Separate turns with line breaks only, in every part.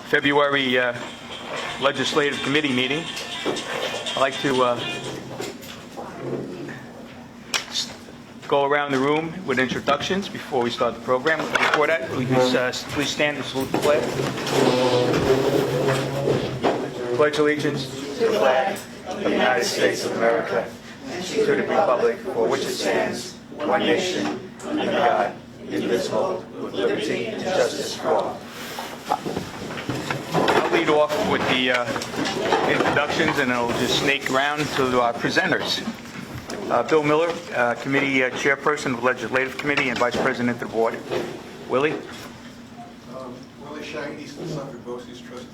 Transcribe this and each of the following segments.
February Legislative Committee meeting. I'd like to go around the room with introductions before we start the program. Before that, please stand and salute the flag. Pledge allegiance to the flag of the United States of America and to the republic for which it stands, one nation, under God, indivisible, with liberty and justice for all. I'll lead off with the introductions, and I'll just snake around to our presenters. Bill Miller, Committee Chairperson of the Legislative Committee and Vice President of the Board. Willie?
Willie Shang, Eastern Suffolk BOCES Trustee.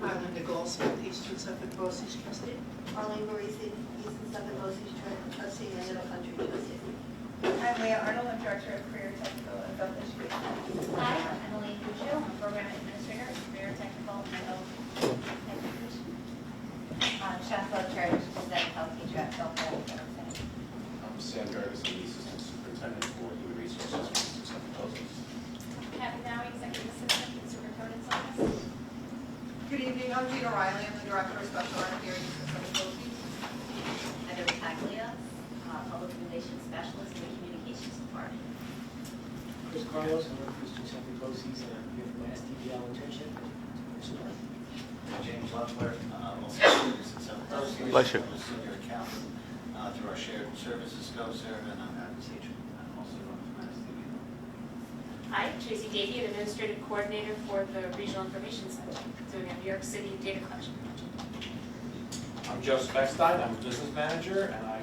Arlinda Goldsmith, Eastern Suffolk BOCES Trustee.
Arlene Barisi, Eastern Suffolk BOCES Trustee and Middle Country Trustee.
I'm Leah Arnold, I'm Director of Career Technical and Adult Education.
Hi, I'm Emily Cuccio, I'm Program Administrator at Career Technical and Adult Education.
Chancellor Cherry, President Health Teacher at Philadelphia.
I'm Sam Ferguson, Assistant Superintendent for Human Resources for Eastern Suffolk BOCES.
Kathy Dowie, Executive Assistant to the Superintendent's Office.
Good evening, I'm Gina Riley, I'm the Director of Special Ed here at Eastern Suffolk BOCES.
Heather Taglia, Public Relations Specialist in the Communications Department.
Chris Carlos, I work for Eastern Suffolk BOCES, and I'm here for my STBL internship.
James Leffler, also Eastern Suffolk BOCES.
Bless you.
I'm a senior accountant through our shared services co-serve, and I'm an teacher. I'm also running for my STBL.
Hi, Tracy Davey, Administrative Coordinator for the Regional Information Center, doing a New York City data collection project.
I'm Joseph Eckstein, I'm a business manager, and I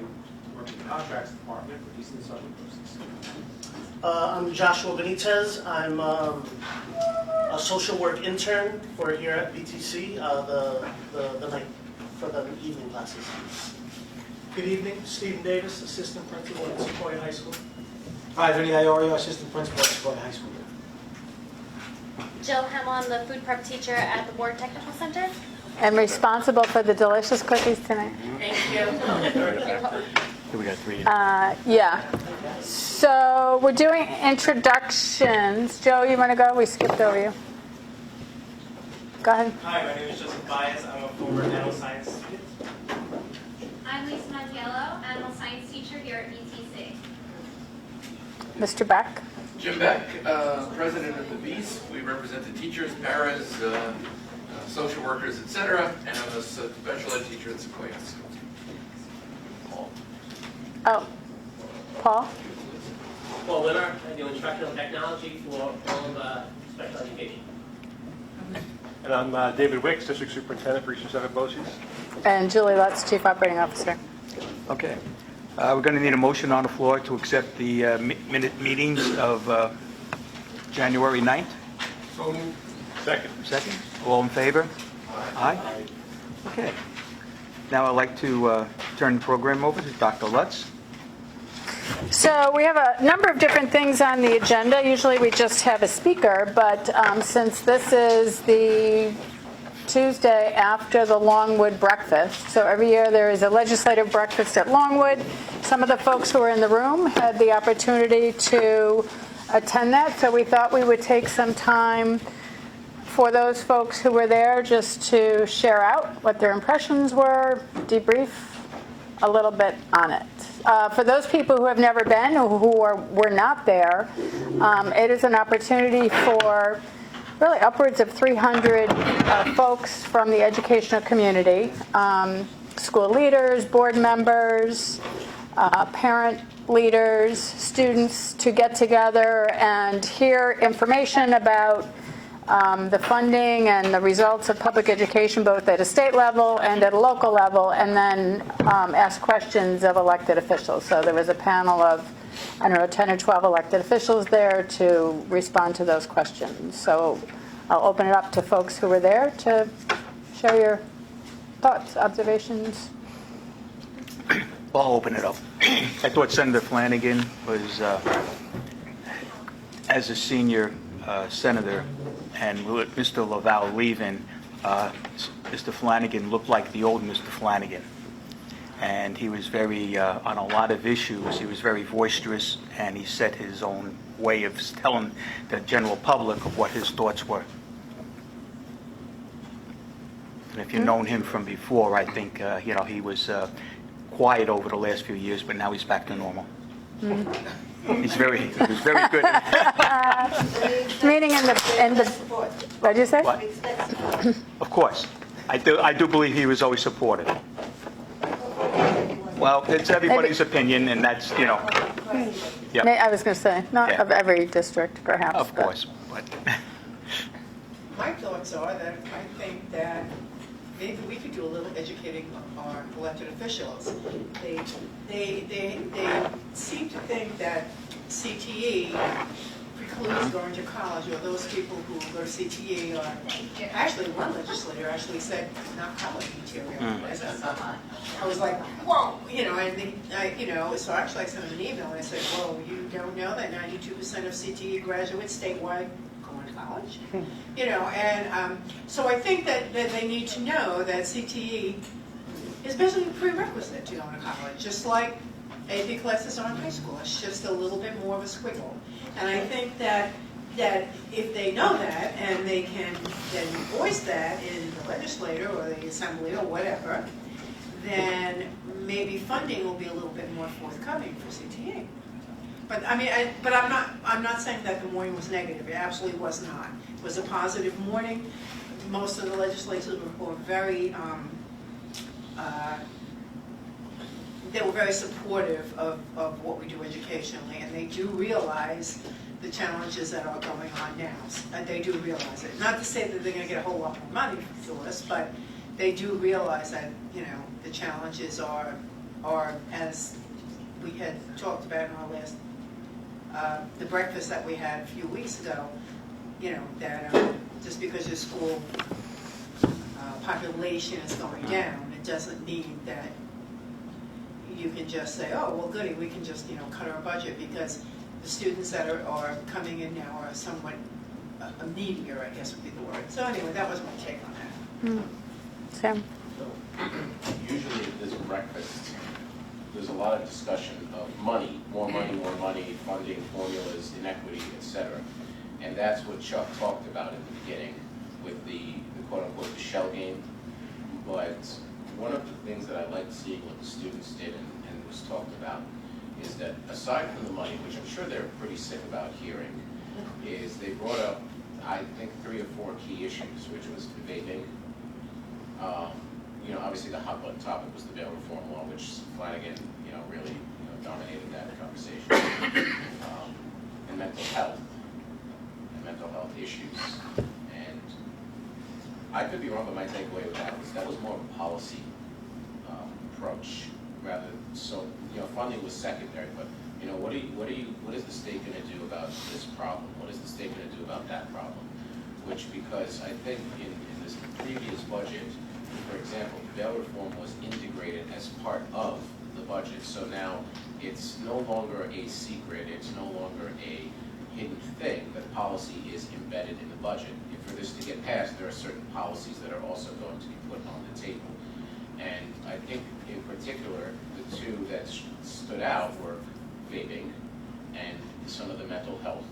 work in the contracts department for Eastern Suffolk BOCES.
I'm Joshua Benitez. I'm a social work intern for here at BTC, the night for the evening classes.
Good evening, Stephen Davis, Assistant Principal at Sequoia High School. Hi, Vinny Iorio, Assistant Principal at Sequoia High School.
Jill Hemlon, the food prep teacher at the Ward Technical Center.
And responsible for the delicious cookies tonight.
Thank you.
We got three.
Yeah. So we're doing introductions. Joe, you want to go? We skipped over you. Go ahead.
Hi, my name is Joseph Baez. I'm a former animal science student.
I'm Lisa Mantiello, Animal Science teacher here at BTC.
Mr. Beck.
Jim Beck, President of the Beast. We represent the teachers, paras, social workers, etc. And I'm a special ed teacher at Sequoia School.
Oh, Paul.
Paul Winter, I do instructional technology for all of special education.
And I'm David Wicks, District Superintendent for Eastern Suffolk BOCES.
And Julie Lutz, Chief Operating Officer.
Okay. We're going to need a motion on the floor to accept the minute meetings of January 9th.
So moved. Second.
Second. All in favor? Aye. Okay. Now I'd like to turn the program over to Dr. Lutz.
So we have a number of different things on the agenda. Usually we just have a speaker, but since this is the Tuesday after the Longwood breakfast, so every year there is a legislative breakfast at Longwood. Some of the folks who are in the room had the opportunity to attend that, so we thought we would take some time for those folks who were there just to share out what their impressions were, debrief a little bit on it. For those people who have never been, were not there, it is an opportunity for really upwards of 300 folks from the educational community, school leaders, board members, parent leaders, students to get together and hear information about the funding and the results of public education, both at a state level and at a local level, and then ask questions of elected officials. So there was a panel of, 10 or 12 elected officials there to respond to those questions. So I'll open it up to folks who were there to share your thoughts, observations.
Well, I'll open it up. I thought Senator Flanagan was, as a senior senator, and with Mr. Laval leaving, Mr. Flanagan looked like the old Mr. Flanagan. And he was very, on a lot of issues, he was very boisterous, and he set his own way of telling the general public of what his thoughts were. And if you've known him from before, I think, he was quiet over the last few years, but now he's back to normal. He was very good.
Meaning in the, what did you say?
What? Of course. I do believe he was always supportive. Well, it's everybody's opinion, and that's, yeah.
I was going to say, not
Yeah.
of every district, perhaps.
Of
but-
course, but
My thoughts are that I think that maybe we could do a little educating of our elected officials. They seem to think that CTE precludes going to college, or those people who go to CTE are, actually one legislator actually said not college material. I was like, whoa, so actually I sent him an email and I said, whoa, you don't know that 92% of CTE graduates statewide go to college? So I think that they need to know that CTE is basically a prerequisite to going to college, just like AP classes are in high school. It's just a little bit more of a squiggle. And I think that if they know that and they can then voice that in the legislature or the assembly or whatever, then maybe funding will be a little bit more forthcoming for CTE. But I'm not saying that the morning was negative. It absolutely was not. It was a positive morning. Most of the legislators were very they were very supportive of what we do educationally, and they do realize the challenges that are going on now. They do realize it. Not to say that they're going to get a whole lot more money for us, but they do realize that the challenges are as we had talked about in our last the breakfast that we had a few weeks ago. That just because your school population is going down, it doesn't mean that you can just say, oh, well, goody, we can just, cut our budget, because the students that are coming in now are somewhat needier, I guess would be the word. So anyway, that was my take on that.
Sam?
Usually at this breakfast, there's a lot of discussion of money, more money, funding, formulas, inequity, etc. And that's what Chuck talked about in the beginning with the quote-unquote the shell game. But one of the things that I liked seeing what the students did and was talked about is that aside from the money, which I'm sure they're pretty sick about hearing, is they brought up, I think, 3 or 4 key issues, which was vaping. Obviously the hot button topic was the bail reform law, which Flanagan, really dominated that conversation. And mental health issues. And I could be wrong, but my takeaway with that was more of a policy approach, rather. So funding was secondary, but what is the state going to do about this problem? What is the state going to do about that problem? Because I think in this previous budget, for example, bail reform was integrated as part of the budget. So now it's no longer a secret. It's no longer a hidden thing. The policy is embedded in the budget. For this to get passed, there are certain policies that are also going to be put on the table. And I think in particular, the two that stood out were vaping and some of the mental health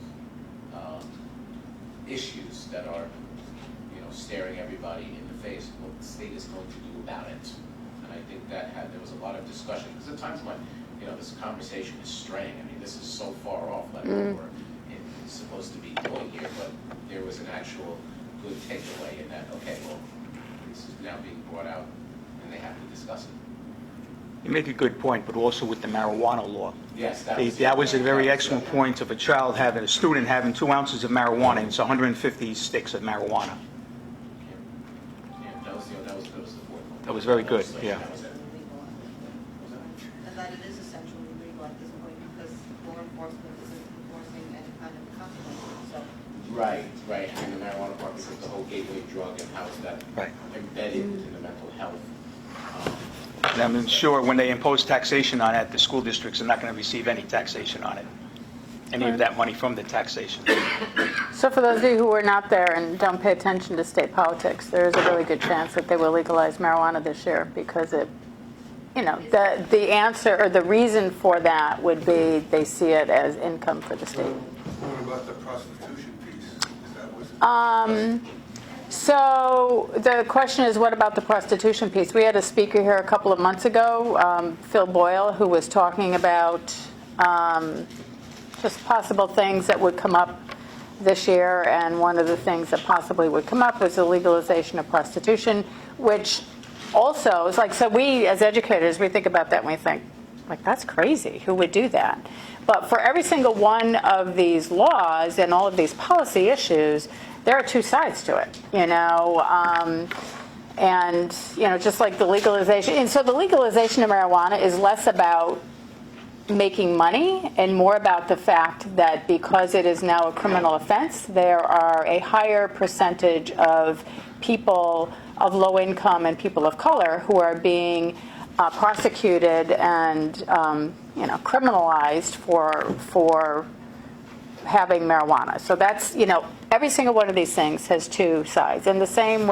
issues that are, staring everybody in the face, what the state is going to do about it. And I think that there was a lot of discussion, because at times when, this conversation is straying, this is so far off like what we're supposed to be doing here, but there was an actual good takeaway in that, okay, well, this is now being brought out and they have to discuss it.
you make a good point, but also with the marijuana law.
Yes,
That was a very excellent point of a student having 2 ounces of marijuana, and it's 150 sticks of marijuana.
Yeah, that was the fourth one.
That was very good, yeah.
That was it.
And that it is essentially legal at this point because law enforcement isn't enforcing any kind of consequences. So
Right. The marijuana part, because the whole gateway drug and how is that embedded into the mental health.
And I'm sure when they impose taxation on it, the school districts are not going to receive any taxation on it, any of that money from the taxation.
So for those of you who are not there and don't pay attention to state politics, there is a really good chance that they will legalize marijuana this year, because the answer or the reason for that would be they see it as income for the state.
What about the prostitution piece? Is that what's
So the question is, what about the prostitution piece? We had a speaker here a couple of months ago, Phil Boyle, who was talking about just possible things that would come up this year, and one of the things that possibly would come up was the legalization of prostitution, which also is like, so we as educators, we think about that and we think, like, that's crazy. Who would do that? But for every single one of these laws and all of these policy issues, there are two sides to it, and, just like the legalization. And so the legalization of marijuana is less about making money and more about the fact that because it is now a criminal offense, there are a higher percentage of people of low income and people of color who are being prosecuted and criminalized for having marijuana. So that's, every single one of these things has two sides, and the same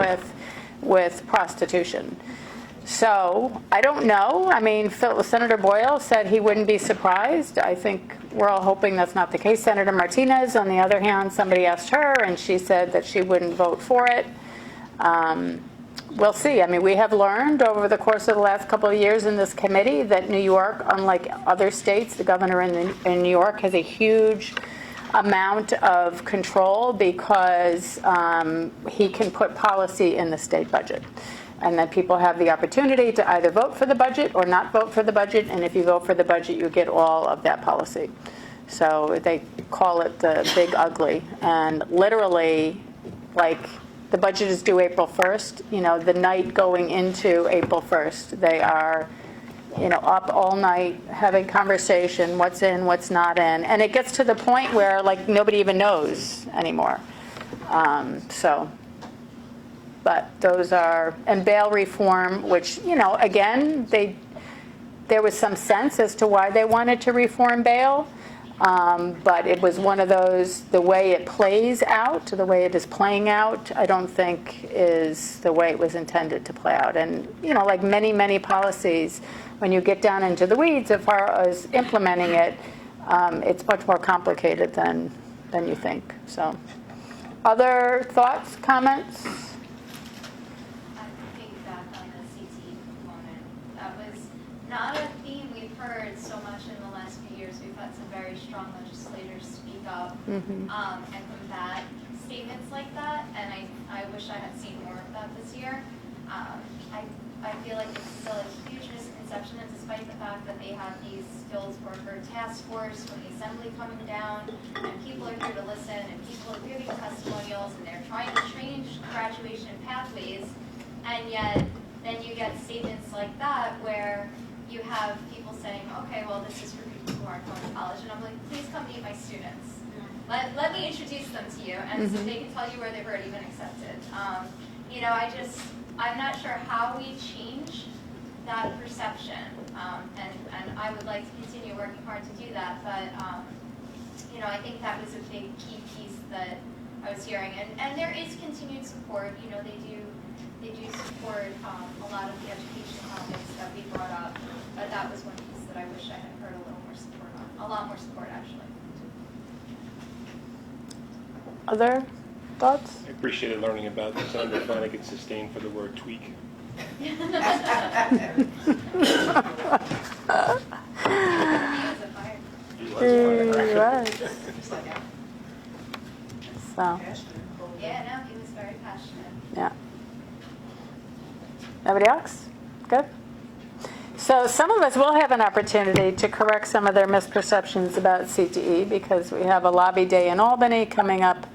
with prostitution. So I don't know. I mean, Senator Boyle said he wouldn't be surprised. I think we're all hoping that's not the case. Senator Martinez, on the other hand, somebody asked her, and she said that she wouldn't vote for it. We'll see. I mean, we have learned over the course of the last couple of years in this committee that New York, unlike other states, the governor in New York has a huge amount of control because he can put policy in the state budget. And then people have the opportunity to either vote for the budget or not vote for the budget. And if you vote for the budget, you get all of that policy. So they call it the big ugly. And literally, like, the budget is due April 1st. The night going into April 1st, they are, up all night having conversation, what's in, what's not in. And it gets to the point where, like, nobody even knows anymore. But those are, and bail reform, which, again, there was some sense as to why they wanted to reform bail. But it was one of those, the way it plays out, the way it is playing out, I don't think is the way it was intended to play out. And, like many, many policies, when you get down into the weeds as far as implementing it, it's much more complicated than you think. So, other thoughts, comments?
Not a theme we've heard so much in the last few years. We've had some very strong legislators speak up and combat statements like that, and I wish I had seen more of that this year. I feel like it's still a huge misconception, and despite the fact that they have these skills worker task force from the assembly coming down, and people are here to listen, and people are giving testimonials, and they're trying to change graduation pathways, and yet then you get statements like that where you have people saying, okay, well, this is for people who aren't going to college. And I'm like, please come meet my students. Let me introduce them to you, and so they can tell you where they've already been accepted. I'm not sure how we change that perception, and I would like to continue working hard to do that. But, I think that was a big key piece that I was hearing. And there is continued support. They do support a lot of the education topics that we brought up, but that was one piece that I wish I had heard a little more support on. A lot more support, actually.
Other thoughts?
I appreciated learning about Senator Flanagan's disdain for the word tweak.
He was a fire.
Right. So.
Yeah, no, he was very passionate.
Yeah. Nobody else? Good. So some of us will have an opportunity to correct some of their misperceptions about CTE because we have a lobby day in Albany coming up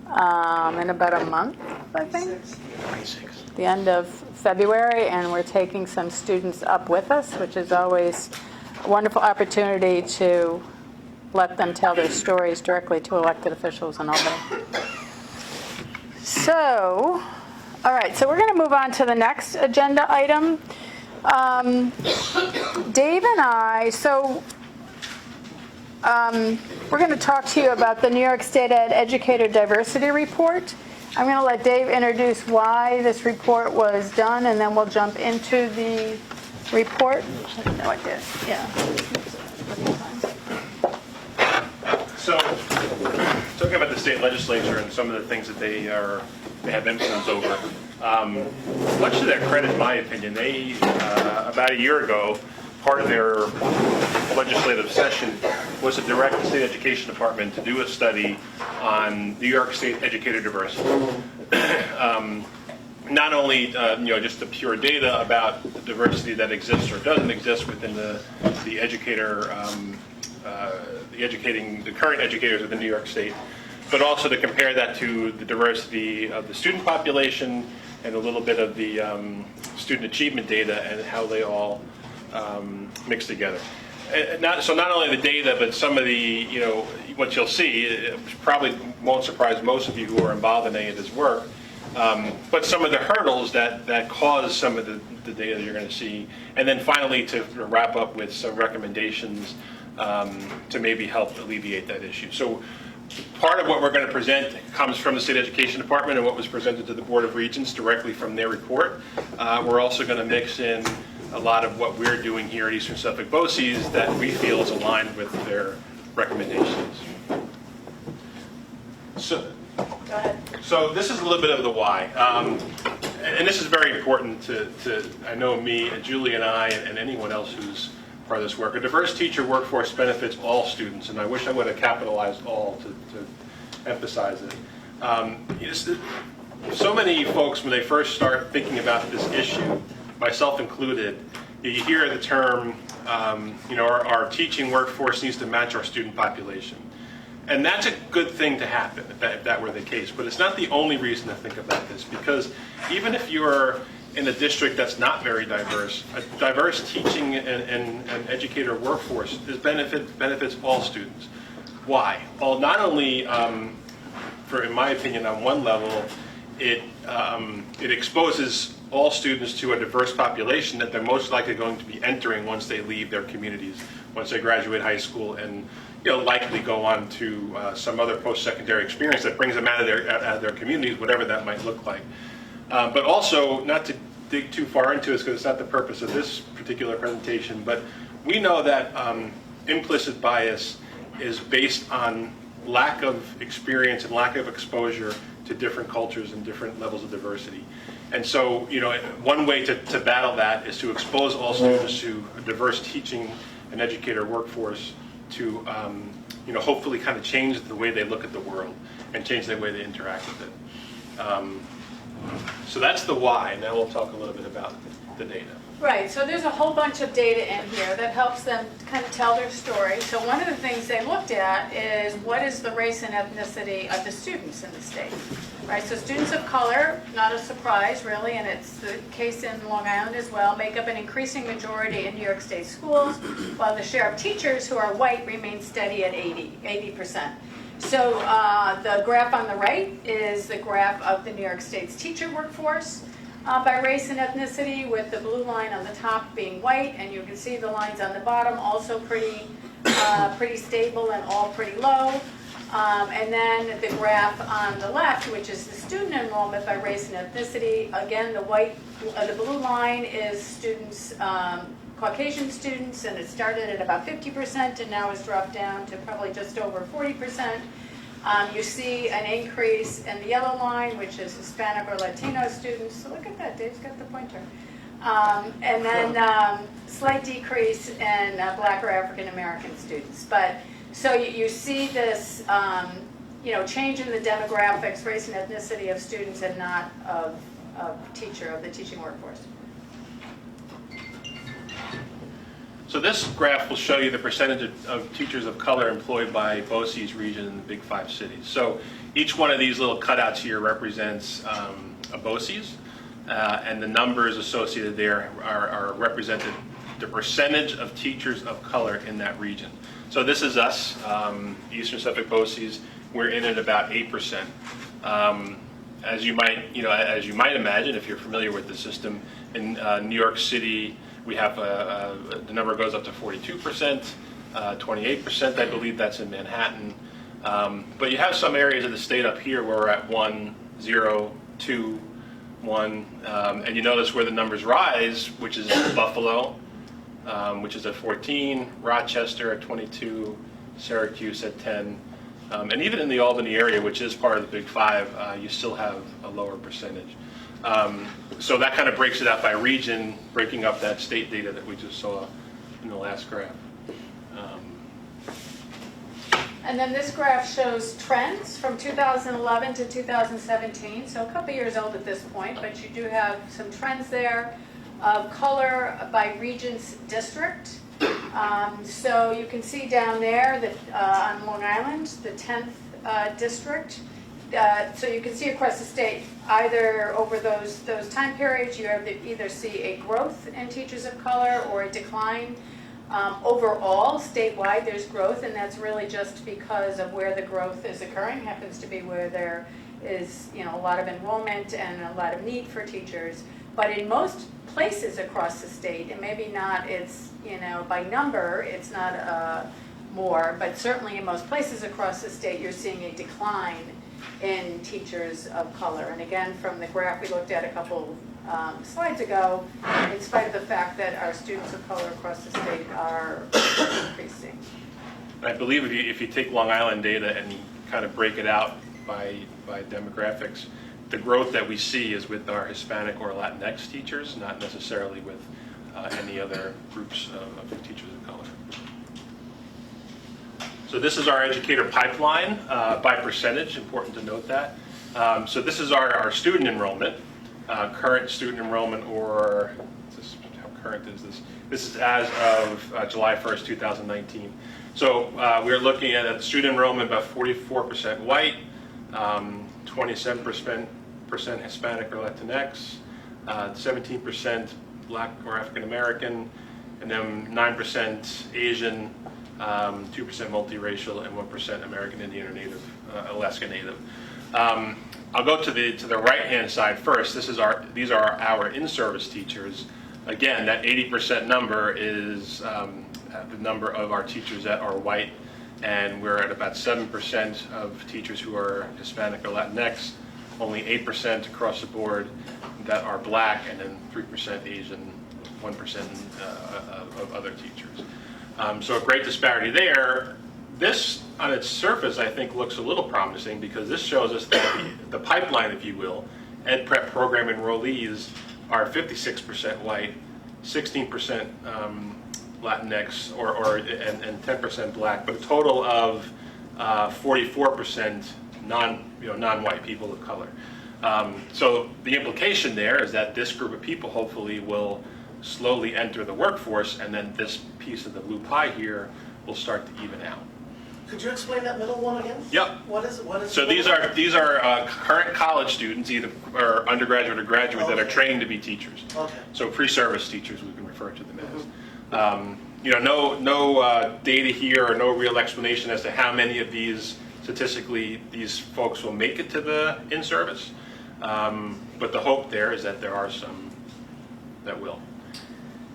in about a month, I think.
26.
The end of February, and we're taking some students up with us, which is always a wonderful opportunity to let them tell their stories directly to elected officials in Albany. So, all right, so we're going to move on to the next agenda item. Dave and I, we're going to talk to you about the New York State Ed Educator Diversity Report. I'm going to let Dave introduce why this report was done, and then we'll jump into the report. No idea. Yeah.
So, talking about the state legislature and some of the things that they are they have influence over. Much to their credit, in my opinion, they, about a year ago, part of their legislative session was to direct the state education department to do a study on New York State educator diversity. Not only just the pure data about the diversity that exists or doesn't exist within the educator, the current educators within New York State, but also to compare that to the diversity of the student population and a little bit of the student achievement data and how they all mix together. So not only the data, but some of the, what you'll see, it probably won't surprise most of you who are involved in any of this work, but some of the hurdles that cause some of the data that you're going to see. And then finally, to wrap up with some recommendations to maybe help alleviate that issue. So part of what we're going to present comes from the State Education Department and what was presented to the Board of Regents directly from their report. We're also going to mix in a lot of what we're doing here at Eastern Suffolk BOCES that we feel is aligned with their recommendations. So this is a little bit of the why. And this is very important to I know me, and Julie and I, and anyone else who's part of this work. A diverse teacher workforce benefits all students, and I wish I would have capitalized all to emphasize it. So many folks, when they first start thinking about this issue, myself included, you hear the term, our teaching workforce needs to match our student population. And that's a good thing to happen if that were the case. But it's not the only reason to think about this, because even if you're in a district that's not very diverse, a diverse teaching and educator workforce benefits all students. Why? Well, not only, in my opinion, on one level, it exposes all students to a diverse population that they're most likely going to be entering once they leave their communities, once they graduate high school, and likely go on to some other post-secondary experience that brings them out of their communities, whatever that might look like. But also, not to dig too far into this because it's not the purpose of this particular presentation, but we know that implicit bias is based on lack of experience and lack of exposure to different cultures and different levels of diversity. And so, one way to battle that is to expose all students to a diverse teaching and educator workforce to, hopefully kind of change the way they look at the world and change the way they interact with it. So that's the why. Now we'll talk a little bit about the data.
Right, so there's a whole bunch of data in here that helps them kind of tell their story. So one of the things they looked at is what is the race and ethnicity of the students in the state, right? So students of color, not a surprise really, and it's the case in Long Island as well, make up an increasing majority in New York State schools, while the share of teachers who are white remains steady at 80%. So the graph on the right is the graph of the New York State's teacher workforce. By race and ethnicity, with the blue line on the top being white, and you can see the lines on the bottom also pretty stable and all pretty low. And then the graph on the left, which is the student enrollment by race and ethnicity. Again, the blue line is students, Caucasian students, and it started at about 50% and now has dropped down to probably just over 40%. You see an increase in the yellow line, which is Hispanic or Latino students. So look at that, Dave's got the pointer. And then slight decrease in Black or African American students. But so you see this, change in the demographics, race and ethnicity of students, and not of the teaching workforce.
So this graph will show you the percentage of teachers of color employed by BOCES region in the Big 5 cities. So each one of these little cutouts here represents a BOCES, and the numbers associated there are represented the percentage of teachers of color in that region. So this is us, Eastern Suffolk BOCES. We're in at about 8%. As you might imagine, if you're familiar with the system, in New York City, we have the number goes up to 42%, 28%, I believe that's in Manhattan. But you have some areas of the state up here where we're at 1, 0, 2, 1, and you notice where the numbers rise, which is Buffalo, which is at 14, Rochester at 22, Syracuse at 10, And even in the Albany area, which is part of the Big Five, you still have a lower percentage. So that kind of breaks it out by region, breaking up that state data that we just saw in the last graph.
And then this graph shows trends from 2011 to 2017, so a couple years old at this point, but you do have some trends there of color by regions district. So you can see down there that on Long Island, the 10th district. So you can see across the state, either over those time periods, you either see a growth in teachers of color or a decline. Overall, statewide, there's growth, and that's really just because of where the growth is occurring. Happens to be where there is, a lot of enrollment and a lot of need for teachers. But in most places across the state, and maybe not, it's, by number, it's not more, but certainly in most places across the state, you're seeing a decline in teachers of color. And again, from the graph we looked at a couple slides ago, in spite of the fact that our students of color across the state are increasing.
I believe if you take Long Island data and kind of break it out by demographics, the growth that we see is with our Hispanic or Latinx teachers, not necessarily with any other groups of teachers of color. So this is our educator pipeline by percentage, important to note that. So this is our student enrollment, current student enrollment, or how current is this? This is as of July 1st, 2019. So we're looking at student enrollment about 44% white, 27% Hispanic or Latinx, 17% Black or African American, and then 9% Asian, 2% multiracial, and 1% American Indian or Native, Alaska Native. I'll go to the right-hand side first. These are our in-service teachers. Again, that 80% number is the number of our teachers that are white, and we're at about 7% of teachers who are Hispanic or Latinx, only 8% across the board that are Black, and then 3% Asian, 1% of other teachers. So a great disparity there. This, on its surface, I think looks a little promising because this shows us that the pipeline, if you will, Ed Prep program enrollees are 56% white, 16% Latinx, and 10% Black, but a total of 44% non-white people of color. So the implication there is that this group of people hopefully will slowly enter the workforce, and then this piece of the blue pie here will start to even out.
Could you explain that middle one again?
Yep.
What is it?
So these are current college students, either or undergraduate or graduate, that are trained to be teachers.
Okay.
So pre-service teachers, we can refer to them as. No data here or no real explanation as to how many of these statistically these folks will make it to the in-service. But the hope there is that there are some that will.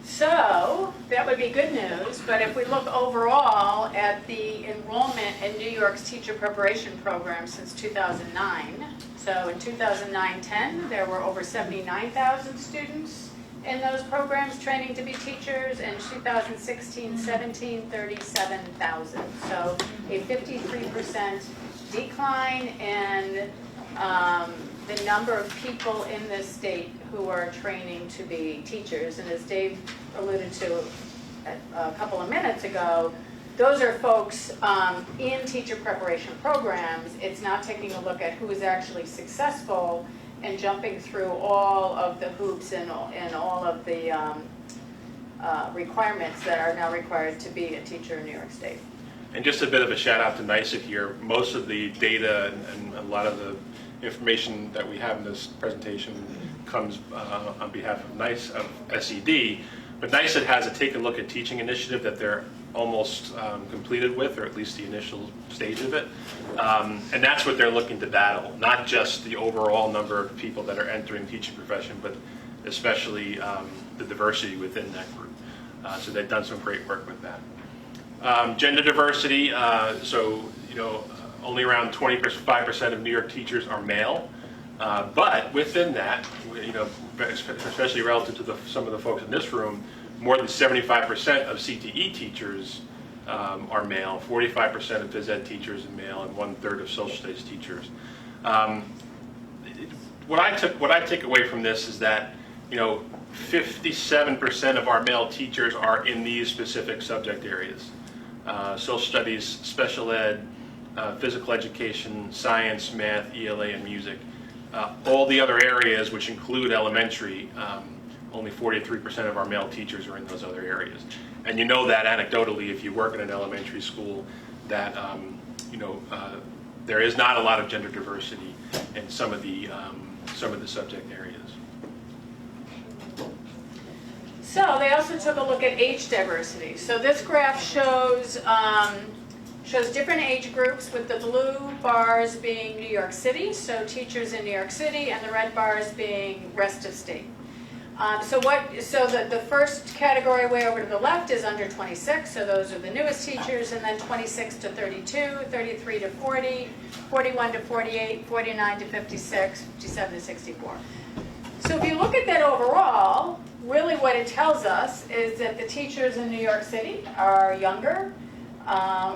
So that would be good news, but if we look overall at the enrollment in New York's teacher preparation program since 2009, so in 2009-10, there were over 79,000 students in those programs training to be teachers, and 2016-17, 37,000. So a 53% decline in the number of people in this state who are training to be teachers. And as Dave alluded to a couple of minutes ago, those are folks in teacher preparation programs. It's not taking a look at who is actually successful and jumping through all of the hoops and all of the requirements that are now required to be a teacher in New York State.
And just a bit of a shout out to NYSET here. Most of the data and a lot of the information that we have in this presentation comes on behalf of SED, but NYSET has a Take a Look at Teaching initiative that they're almost completed with, or at least the initial stage of it. And that's what they're looking to battle, not just the overall number of people that are entering the teaching profession, but especially the diversity within that group. So they've done some great work with that. Gender diversity, only around 25% of New York teachers are male, but within that, especially relative to some of the folks in this room, more than 75% of CTE teachers are male, 45% of phys ed teachers are male, and 1/3 of social studies teachers. What I take away from this is that, 57% of our male teachers are in these specific subject areas. Social studies, special ed, physical education, science, math, ELA, and music. All the other areas, which include elementary, only 43% of our male teachers are in those other areas. And you know that anecdotally, if you work in an elementary school, that there is not a lot of gender diversity in some of the subject areas.
So they also took a look at age diversity. So this graph shows different age groups, with the blue bars being New York City, so teachers in New York City, and the red bars being rest of state. So the first category way over to the left is under 26, so those are the newest teachers, and then 26 to 32, 33 to 40, 41 to 48, 49 to 56, 57 to 64. So if you look at that overall, really what it tells us is that the teachers in New York City are younger,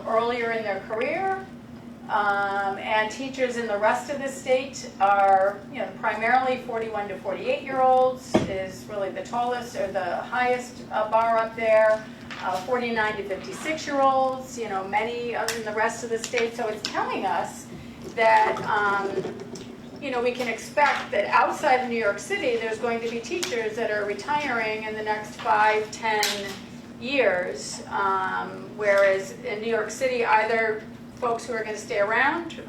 earlier in their career, and teachers in the rest of the state are, primarily 41 to 48-year-olds is really the tallest or the highest bar up there. 49 to 56-year-olds, many in the rest of the state. So it's telling us that, we can expect that outside of New York City, there's going to be teachers that are retiring in the next 5, 10 years, whereas in New York City, either folks who are going to stay around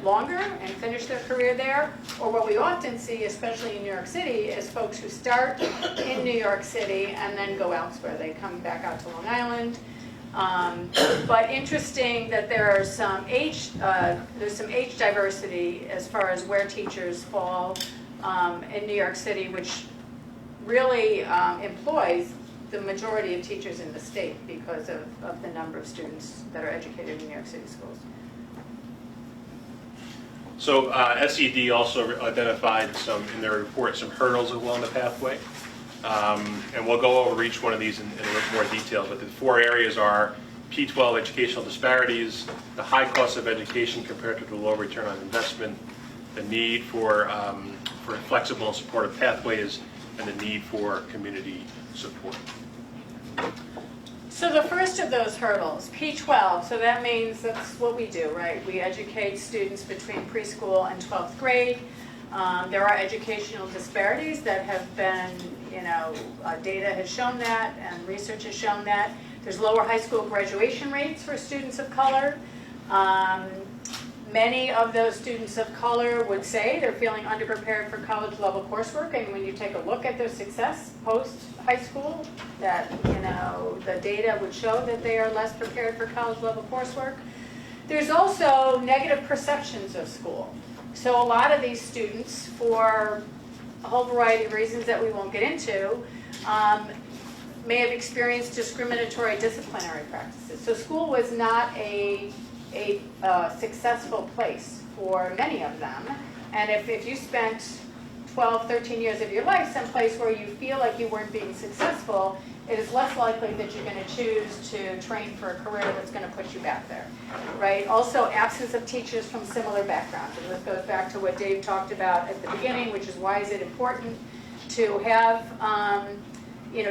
longer and finish their career there, or what we often see, especially in New York City, is folks who start in New York City and then go elsewhere. They come back out to Long Island. But interesting that there's some age diversity as far as where teachers fall in New York City, which really employs the majority of teachers in the state because of the number of students that are educated in New York City schools.
So SED also identified in their report some hurdles along the pathway. And we'll go over each one of these in a little more detail, but the 4 areas are P-12 educational disparities, the high cost of education compared to the low return on investment, the need for flexible and supportive pathways, and the need for community support.
So the first of those hurdles, P-12, so that means that's what we do, right? We educate students between preschool and 12th grade. There are educational disparities that have been, data has shown that and research has shown that. There's lower high school graduation rates for students of color. Many of those students of color would say they're feeling underprepared for college level coursework, and when you take a look at their success post high school, that the data would show that they are less prepared for college level coursework. There's also negative perceptions of school. So a lot of these students, for a whole variety of reasons that we won't get into, may have experienced discriminatory disciplinary practices. So school was not a successful place for many of them. And if you spent 12, 13 years of your life someplace where you feel like you weren't being successful, it is less likely that you're going to choose to train for a career that's going to put you back there, right? Also, absence of teachers from similar backgrounds. And this goes back to what Dave talked about at the beginning, which is why is it important to have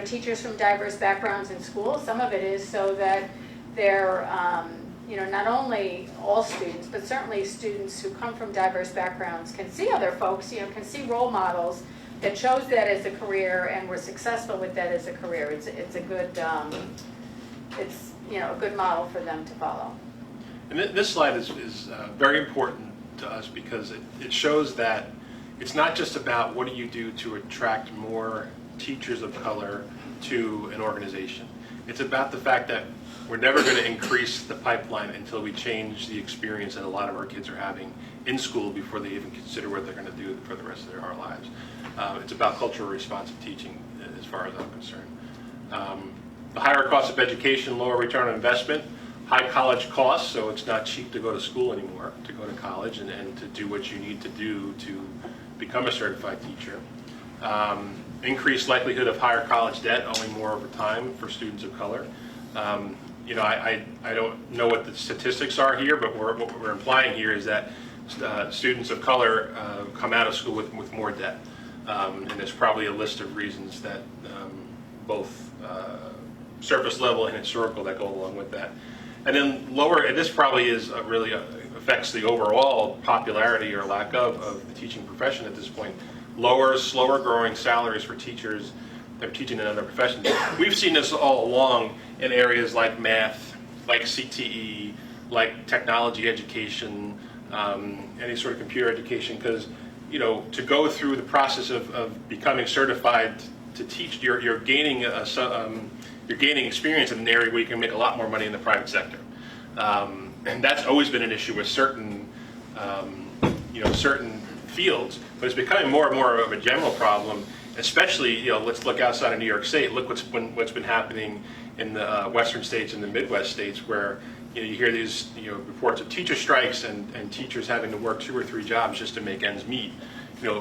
teachers from diverse backgrounds in school. Some of it is so that they're not only all students, but certainly students who come from diverse backgrounds can see other folks, can see role models that chose that as a career and were successful with that as a career. It's a good, a good model for them to follow.
And this slide is very important to us because it shows that it's not just about what do you do to attract more teachers of color to an organization. It's about the fact that we're never going to increase the pipeline until we change the experience that a lot of our kids are having in school before they even consider what they're going to do for the rest of their lives. It's about culturally responsive teaching as far as I'm concerned. The higher cost of education, lower return on investment, high college costs, so it's not cheap to go to school anymore, to go to college and to do what you need to do to become a certified teacher. Increased likelihood of higher college debt owing more over time for students of color. I don't know what the statistics are here, but what we're implying here is that students of color come out of school with more debt. And there's probably a list of reasons that both surface level and historical that go along with that. And then lower, and this probably is really affects the overall popularity or lack of the teaching profession at this point. Lower, slower growing salaries for teachers that are teaching in other professions. We've seen this all along in areas like math, like CTE, like technology education, any sort of computer education, because to go through the process of becoming certified to teach, you're gaining experience in an area where you can make a lot more money in the private sector, and that's always been an issue with certain certain fields, but it's becoming more and more of a general problem. Especially, let's look outside of New York State. Look what's been happening in the western states and the Midwest states, where you hear these reports of teacher strikes and teachers having to work 2 or 3 jobs just to make ends meet.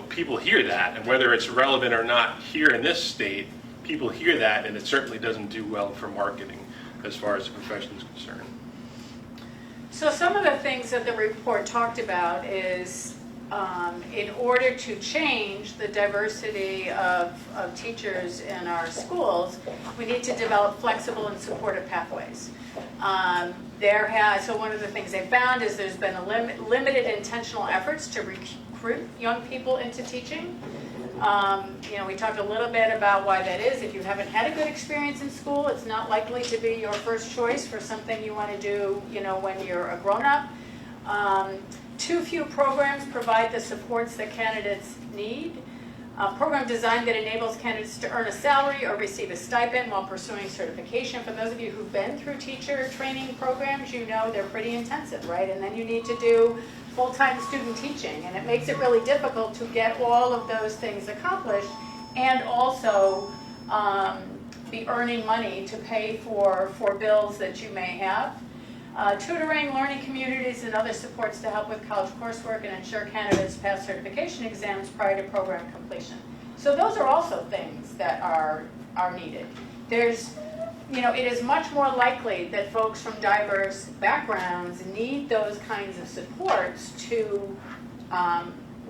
People hear that, and whether it's relevant or not here in this state, people hear that, and it certainly doesn't do well for marketing as far as the profession is concerned.
So some of the things that the report talked about is in order to change the diversity of teachers in our schools, we need to develop flexible and supportive pathways. So one of the things they found is there's been limited intentional efforts to recruit young people into teaching. We talked a little bit about why that is. If you haven't had a good experience in school, it's not likely to be your first choice for something you want to do, when you're a grown-up. Too few programs provide the supports that candidates need. A program design that enables candidates to earn a salary or receive a stipend while pursuing certification. For those of you who've been through teacher training programs, they're pretty intensive, right? And then you need to do full-time student teaching, and it makes it really difficult to get all of those things accomplished and also be earning money to pay for bills that you may have. Tutoring, learning communities, and other supports to help with college coursework and ensure candidates pass certification exams prior to program completion. So those are also things that are needed. It is much more likely that folks from diverse backgrounds need those kinds of supports to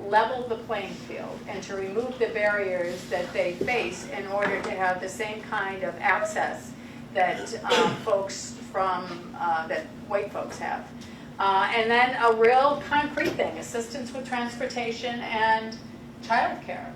level the playing field and to remove the barriers that they face in order to have the same kind of access that that white folks have. And then a real concrete thing, assistance with transportation and childcare.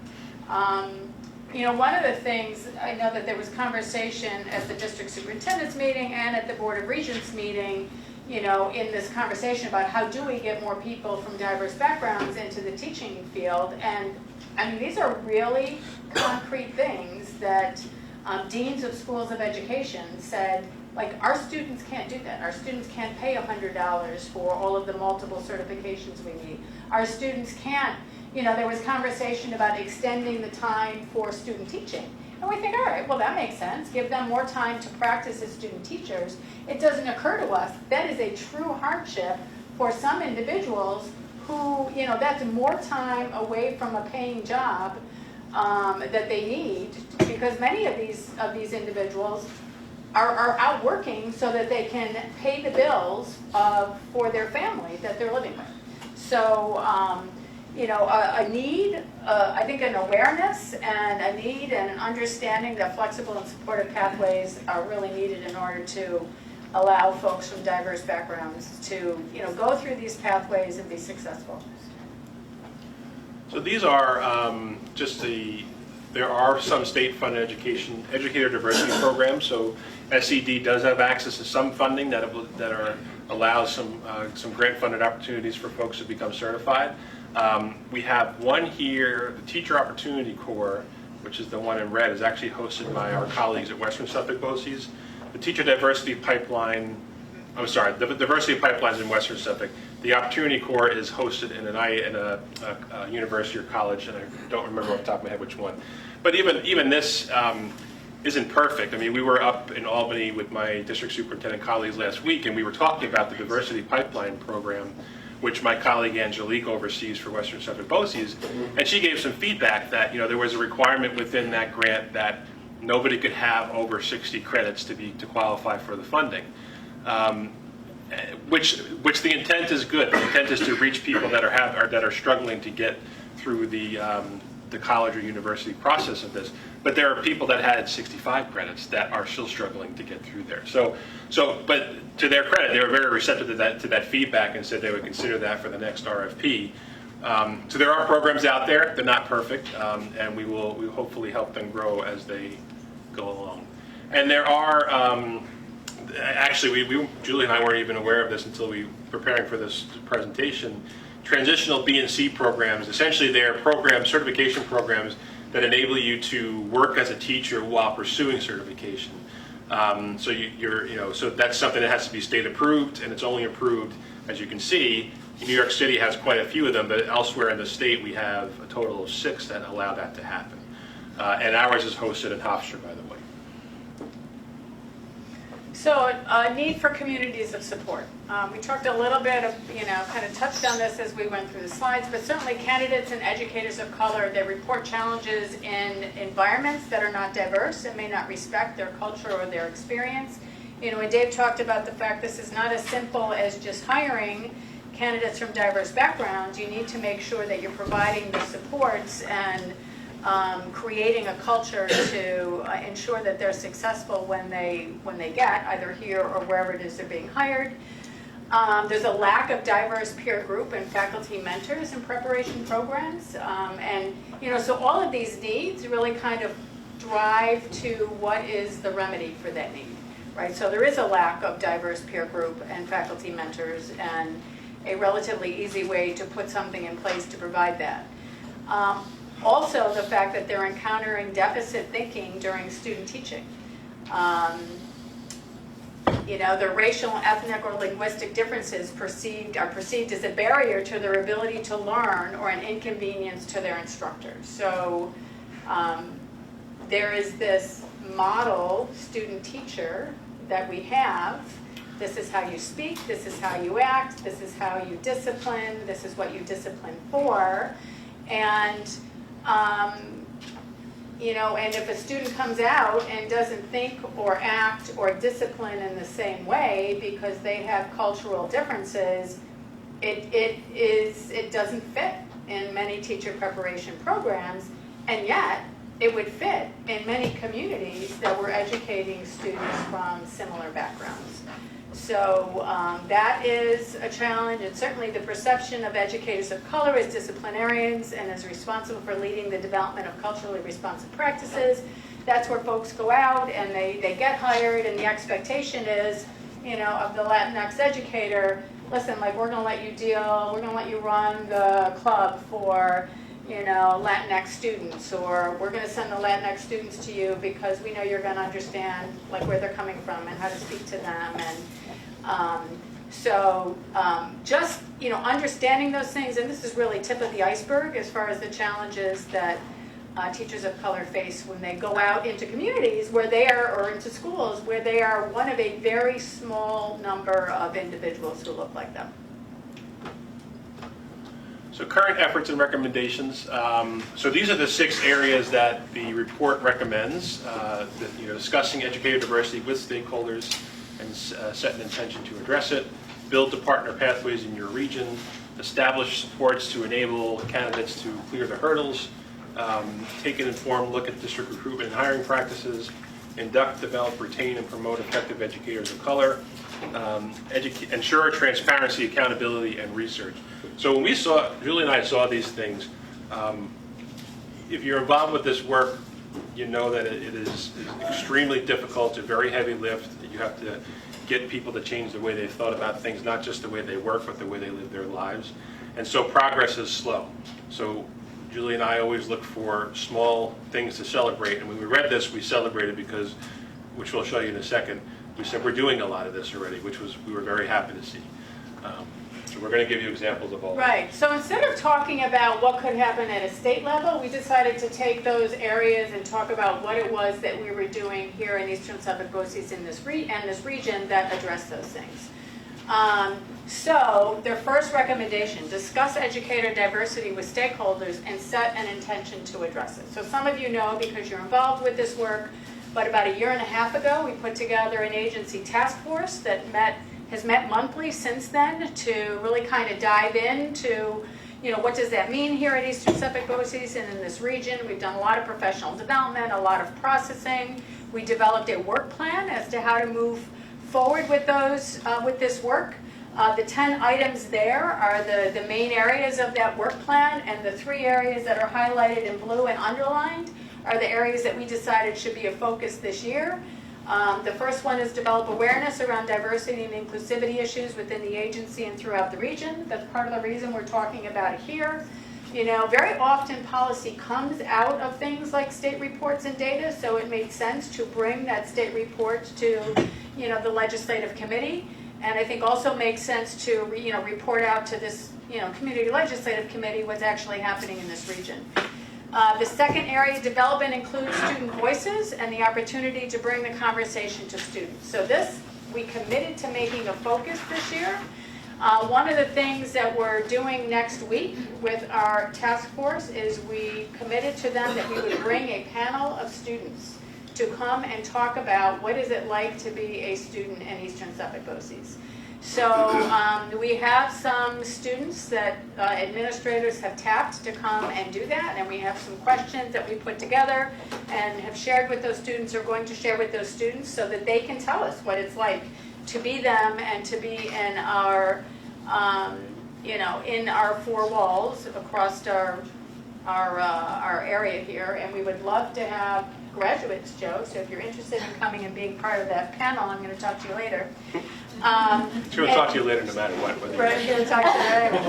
One of the things, I know that there was conversation at the district superintendent's meeting and at the Board of Regents meeting, in this conversation about how do we get more people from diverse backgrounds into the teaching field. And these are really concrete things that deans of schools of education said, our students can't do that. Our students can't pay $100 for all of the multiple certifications we need. Our students can't, there was conversation about extending the time for student teaching. And we think, all right, well, that makes sense. Give them more time to practice as student teachers. It doesn't occur to us that is a true hardship for some individuals who, that's more time away from a paying job that they need, because many of these individuals are out working so that they can pay the bills for their family that they're living with. So, a need, I think an awareness and a need and an understanding that flexible and supportive pathways are really needed in order to allow folks from diverse backgrounds to, go through these pathways and be successful.
So these are there are some state-funded educator diversity programs. So SED does have access to some funding that allows some grant-funded opportunities for folks to become certified. We have one here, the Teacher Opportunity Corps, which is the one in red, is actually hosted by our colleagues at Western Suffolk BOCES. The Teacher Diversity Pipeline, the Diversity Pipelines in Western Suffolk. The Opportunity Corps is hosted in a university or college, and I don't remember off the top of my head which one. But even this isn't perfect. We were up in Albany with my district superintendent colleagues last week, and we were talking about the Diversity Pipeline program, which my colleague Angelique oversees for Western Suffolk BOCES, and she gave some feedback that there was a requirement within that grant that nobody could have over 60 credits to qualify for the funding. which the intent is good. The intent is to reach people that are struggling to get through the college or university process of this. But there are people that had 65 credits that are still struggling to get through there. But to their credit, they were very receptive to that feedback and said they would consider that for the next RFP. So there are programs out there. They're not perfect, and we will hopefully help them grow as they go along. And there are, actually, Julie and I weren't even aware of this until we were preparing for this presentation. Transitional B and C programs, essentially they're certification programs that enable you to work as a teacher while pursuing certification. So that's something that has to be state approved, and it's only approved, as you can see. New York City has quite a few of them, but elsewhere in the state we have a total of 6 that allow that to happen. And ours is hosted in Hofstra, by the way.
So a need for communities of support. We talked a little bit of, kind of touched on this as we went through the slides, but certainly candidates and educators of color, they report challenges in environments that are not diverse and may not respect their culture or their experience. And Dave talked about the fact this is not as simple as just hiring candidates from diverse backgrounds. You need to make sure that you're providing the supports and creating a culture to ensure that they're successful when they get either here or wherever it is they're being hired. There's a lack of diverse peer group and faculty mentors in preparation programs. So all of these needs really kind of drive to what is the remedy for that need, right? So there is a lack of diverse peer group and faculty mentors, and a relatively easy way to put something in place to provide that. Also, the fact that they're encountering deficit thinking during student teaching. The racial, ethnic, or linguistic differences are perceived as a barrier to their ability to learn or an inconvenience to their instructors. So there is this model student-teacher that we have. This is how you speak, this is how you act, this is how you discipline, this is what you discipline for. And and if a student comes out and doesn't think or act or discipline in the same way because they have cultural differences, it doesn't fit in many teacher preparation programs, and yet it would fit in many communities that were educating students from similar backgrounds. So that is a challenge, and certainly the perception of educators of color as disciplinarians and as responsible for leading the development of culturally responsive practices. That's where folks go out and they get hired, and the expectation is, of the Latinx educator, listen, like, we're going to let you run the club for Latinx students, or we're going to send the Latinx students to you because we know you're going to understand like where they're coming from and how to speak to them. And just understanding those things, and this is really tip of the iceberg as far as the challenges that teachers of color face when they go out into communities where they are, or into schools where they are one of a very small number of individuals who look like them.
So current efforts and recommendations. So these are the 6 areas that the report recommends. Discussing educator diversity with stakeholders and set an intention to address it. Build to partner pathways in your region. Establish supports to enable candidates to clear the hurdles. Take an informed look at district recruitment and hiring practices. Induct, develop, retain, and promote effective educators of color. Ensure transparency, accountability, and research. So when Julie and I saw these things, if you're involved with this work, you know that it is extremely difficult. It's a very heavy lift. You have to get people to change the way they've thought about things, not just the way they work, but the way they live their lives. And so progress is slow. So Julie and I always look for small things to celebrate. And when we read this, we celebrated because, which we'll show you in a second, we said we're doing a lot of this already, which we were very happy to see. So we're going to give you examples of all.
Right. So instead of talking about what could happen at a state level, we decided to take those areas and talk about what it was that we were doing here in Eastern Suffolk BOCES in this region that address those things. So their first recommendation, discuss educator diversity with stakeholders and set an intention to address it. So some of you know, because you're involved with this work, but about a year and a half ago, we put together an agency task force that has met monthly since then to really kind of dive into, what does that mean here at Eastern Suffolk BOCES and in this region. We've done a lot of professional development, a lot of processing. We developed a work plan as to how to move forward with this work. The 10 items there are the main areas of that work plan, and the 3 areas that are highlighted in blue and underlined are the areas that we decided should be a focus this year. The first one is develop awareness around diversity and inclusivity issues within the agency and throughout the region. That's part of the reason we're talking about it here. Very often policy comes out of things like state reports and data, so it made sense to bring that state report to, the legislative committee. And I think also makes sense to, report out to this, community legislative committee what's actually happening in this region. The second area of development includes student voices and the opportunity to bring the conversation to students. So this, we committed to making a focus this year. One of the things that we're doing next week with our task force is we committed to them that we would bring a panel of students to come and talk about what is it like to be a student in Eastern Suffolk BOCES. So we have some students that administrators have tapped to come and do that, and we have some questions that we put together and have shared with those students, or going to share with those students, so that they can tell us what it's like to be them and to be in our, in our 4 walls across our area here. And we would love to have graduates, Joe, so if you're interested in coming and being part of that panel, I'm going to talk to you later.
She's going to talk to you later no matter what.
Right, I'm going to talk to you later.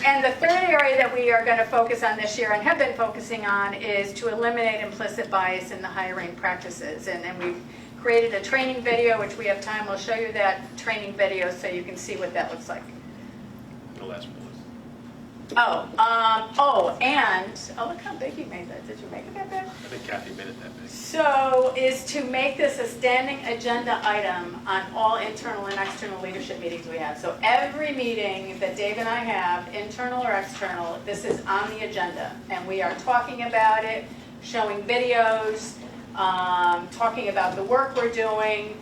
And the third area that we are going to focus on this year, and have been focusing on, is to eliminate implicit bias in the hiring practices. And we've created a training video, which we have time. We'll show you that training video so you can see what that looks like.
The last one.
Look how big you made that. Did you make it that big?
I think Kathy made it that big.
So, is to make this a standing agenda item on all internal and external leadership meetings we have. So every meeting that Dave and I have, internal or external, this is on the agenda. And we are talking about it, showing videos, talking about the work we're doing,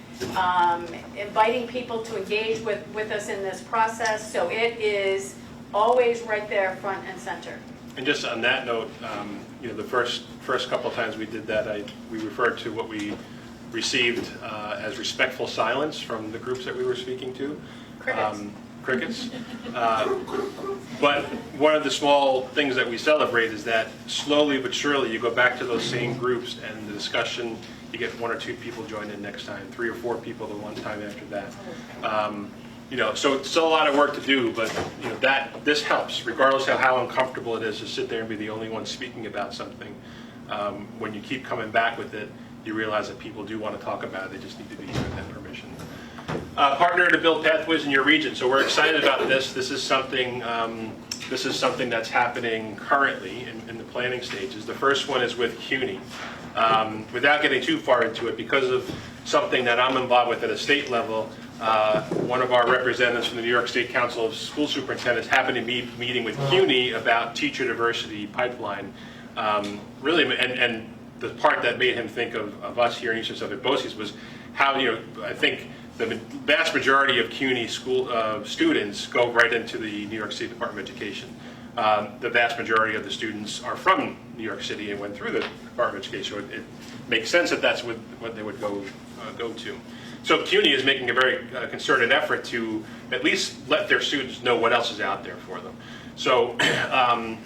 inviting people to engage with us in this process. So it is always right there, front and center.
And just on that note, the first couple of times we did that, we referred to what we received as respectful silence from the groups that we were speaking to. Crickets. But one of the small things that we celebrate is that slowly but surely you go back to those same groups, and the discussion, you get 1 or 2 people join in next time, 3 or 4 people the one time after that. So it's still a lot of work to do, but this helps, regardless of how uncomfortable it is to sit there and be the only one speaking about something. When you keep coming back with it, you realize that people do want to talk about it. They just need to be given that permission. Partner to build pathways in your region. So we're excited about this. This is something that's happening currently in the planning stages. The first one is with CUNY. Without getting too far into it, because of something that I'm involved with at a state level, one of our representatives from the New York State Council of School Superintendents happened to be meeting with CUNY about Teacher Diversity Pipeline. Really, and the part that made him think of us here in Eastern Suffolk BOCES was how, I think the vast majority of CUNY school students go right into the New York State Department of Education. The vast majority of the students are from New York City and went through the Department of Education, so it makes sense that that's what they would go to. So CUNY is making a very concerted effort to at least let their students know what else is out there for them. So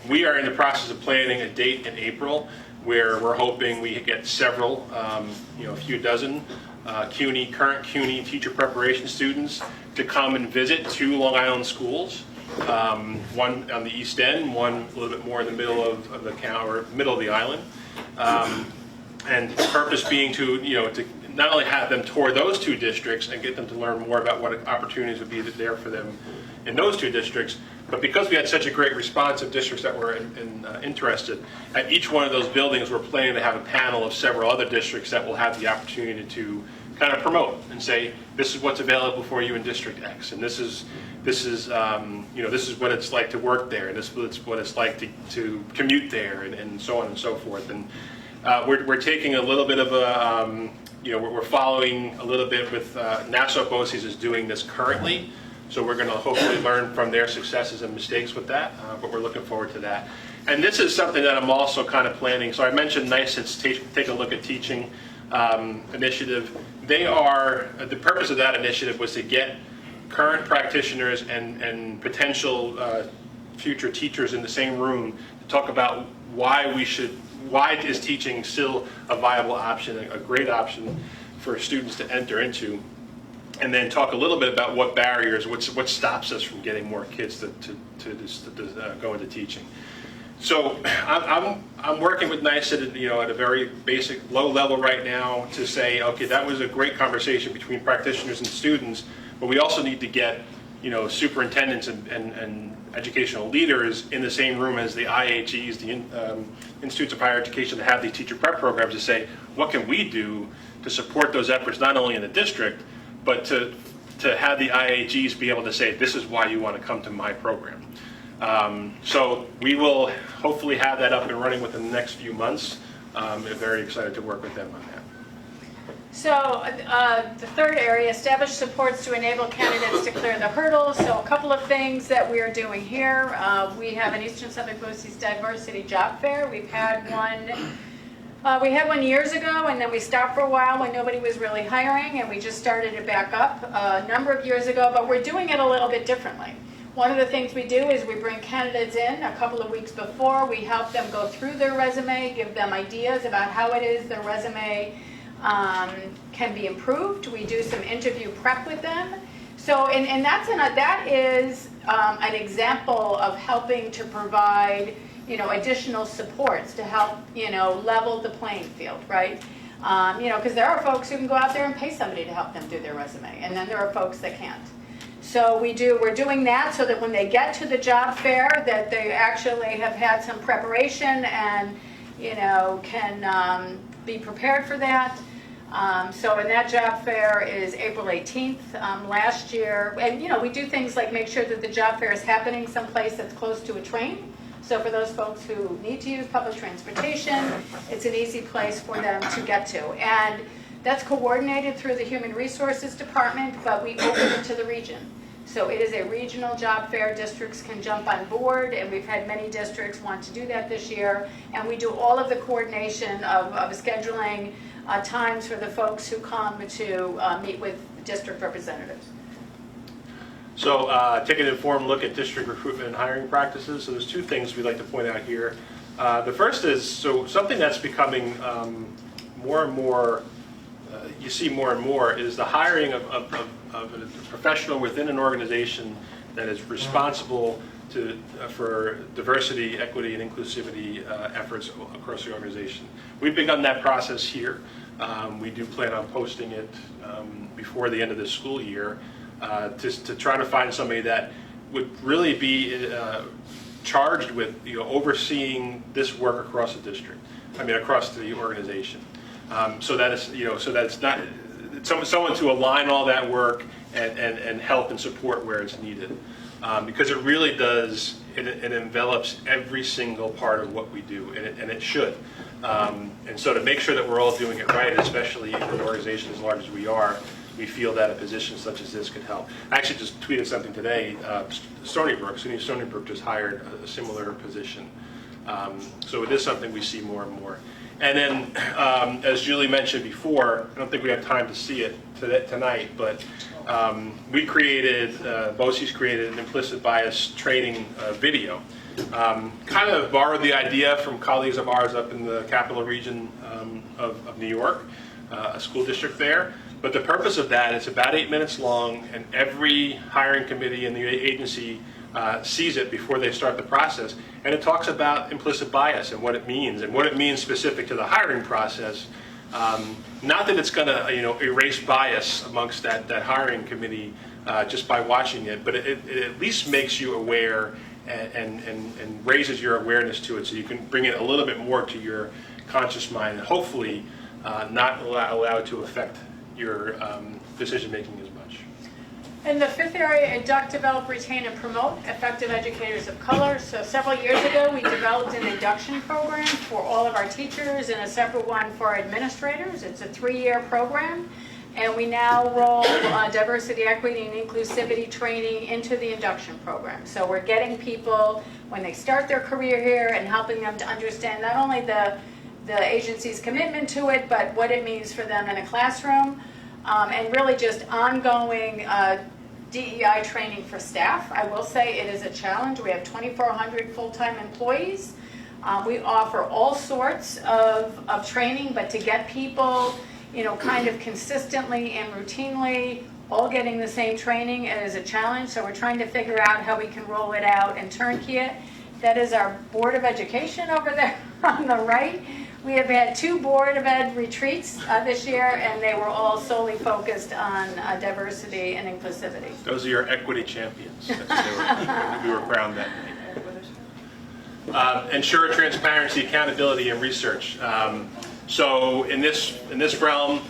we are in the process of planning a date in April where we're hoping we get several, a few dozen current CUNY teacher preparation students to come and visit 2 Long Island schools. One on the East End, one a little bit more in the middle of the county, or middle of the island. And the purpose being to not only have them tour those 2 districts and get them to learn more about what opportunities would be there for them in those 2 districts, but because we had such a great response of districts that were interested, at each one of those buildings we're planning to have a panel of several other districts that will have the opportunity to kind of promote and say, this is what's available for you in District X, and this is what it's like to work there, and this is what it's like to commute there, and so on and so forth. And we're taking a little bit of a, we're following a little bit with Nassau BOCES is doing this currently. So we're going to hopefully learn from their successes and mistakes with that, but we're looking forward to that. And this is something that I'm also kind of planning. So I mentioned NICET's Take a Look at Teaching initiative. The purpose of that initiative was to get current practitioners and potential future teachers in the same room to talk about why is teaching still a viable option, a great option for students to enter into, and then talk a little bit about what barriers, what stops us from getting more kids to go into teaching. So I'm working with NICET at a very basic, low level right now to say, okay, that was a great conversation between practitioners and students, but we also need to get superintendents and educational leaders in the same room as the IHEs, the Institutes of Higher Education that have these teacher prep programs, to say, what can we do to support those efforts, not only in the district, but to have the IHEs be able to say, this is why you want to come to my program. So we will hopefully have that up and running within the next few months. I'm very excited to work with them on that.
So the third area, establish supports to enable candidates to clear the hurdles. So a couple of things that we are doing here. We have an Eastern Suffolk BOCES Diversity Job Fair. We've had one. We had one years ago, and then we stopped for a while when nobody was really hiring, and we just started it back up a number of years ago, but we're doing it a little bit differently. One of the things we do is we bring candidates in a couple of weeks before. We help them go through their resume, give them ideas about how it is their resume can be improved. We do some interview prep with them. So, and that is an example of helping to provide additional supports to help, level the playing field, right? Because there are folks who can go out there and pay somebody to help them do their resume, and then there are folks that can't. So we're doing that so that when they get to the job fair, that they actually have had some preparation and, can be prepared for that. So in that job fair is April 18th. Last year, and we do things like make sure that the job fair is happening someplace that's close to a train. So for those folks who need to use public transportation, it's an easy place for them to get to. And that's coordinated through the Human Resources Department, but we open it to the region. So it is a regional job fair. Districts can jump on board, and we've had many districts want to do that this year. And we do all of the coordination of scheduling times for the folks who come to meet with district representatives.
So take an informed look at district recruitment and hiring practices. So there's two things we'd like to point out here. The first is, something that's becoming more and more, you see more and more, is the hiring of a professional within an organization that is responsible for diversity, equity, and inclusivity efforts across the organization. We've begun that process here. We do plan on posting it before the end of this school year to try to find somebody that would really be charged with overseeing this work across the district. Across the organization. So that it's not someone to align all that work and help and support where it's needed, because it really does. It envelops every single part of what we do, and it should. And so to make sure that we're all doing it right, especially in an organization as large as we are, we feel that a position such as this could help. I actually just tweeted something today. SUNY Stony Brook just hired a similar position. So it is something we see more and more. And then, as Julie mentioned before, I don't think we have time to see it tonight, but we created, BOCES created an implicit bias training video. Kind of borrowed the idea from colleagues of ours up in the capital region of New York, a school district there. But the purpose of that, it's about 8 minutes long, and every hiring committee in the agency sees it before they start the process. And it talks about implicit bias and what it means specific to the hiring process. Not that it's going to erase bias amongst that hiring committee just by watching it, but it at least makes you aware and raises your awareness to it, so you can bring it a little bit more to your conscious mind, and hopefully not allow it to affect your decision making as much.
In the fifth area, induct, develop, retain, and promote effective educators of color. So several years ago, we developed an induction program for all of our teachers and a separate one for our administrators. It's a 3-year program. And we now roll diversity, equity, and inclusivity training into the induction program. So we're getting people, when they start their career here, and helping them to understand not only the agency's commitment to it, but what it means for them in a classroom. And really just ongoing DEI training for staff. I will say it is a challenge. We have 2,400 full-time employees. We offer all sorts of training, but to get people, kind of consistently and routinely all getting the same training is a challenge. So we're trying to figure out how we can roll it out and turnkey it. That is our Board of Education over there on the right. We have had 2 Board of Ed retreats this year, and they were all solely focused on diversity and inclusivity.
Those are your equity champions. We were crowned that night. Ensure transparency, accountability, and research. So in this realm,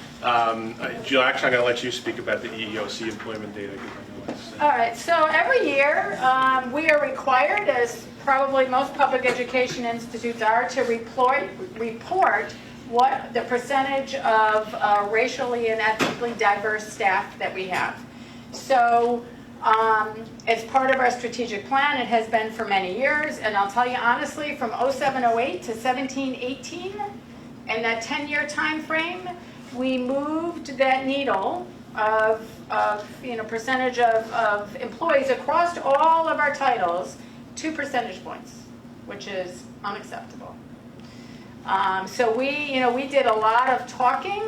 Jill, actually I'm going to let you speak about the EEOC employment data.
All right, so every year we are required, as probably most public education institutes are, to report what the percentage of racially and ethnically diverse staff that we have. So it's part of our strategic plan. It has been for many years, and I'll tell you honestly, from 07-08 to 17-18, in that 10-year time frame, we moved that needle of percentage of employees across all of our titles 2 percentage points, which is unacceptable. So we did a lot of talking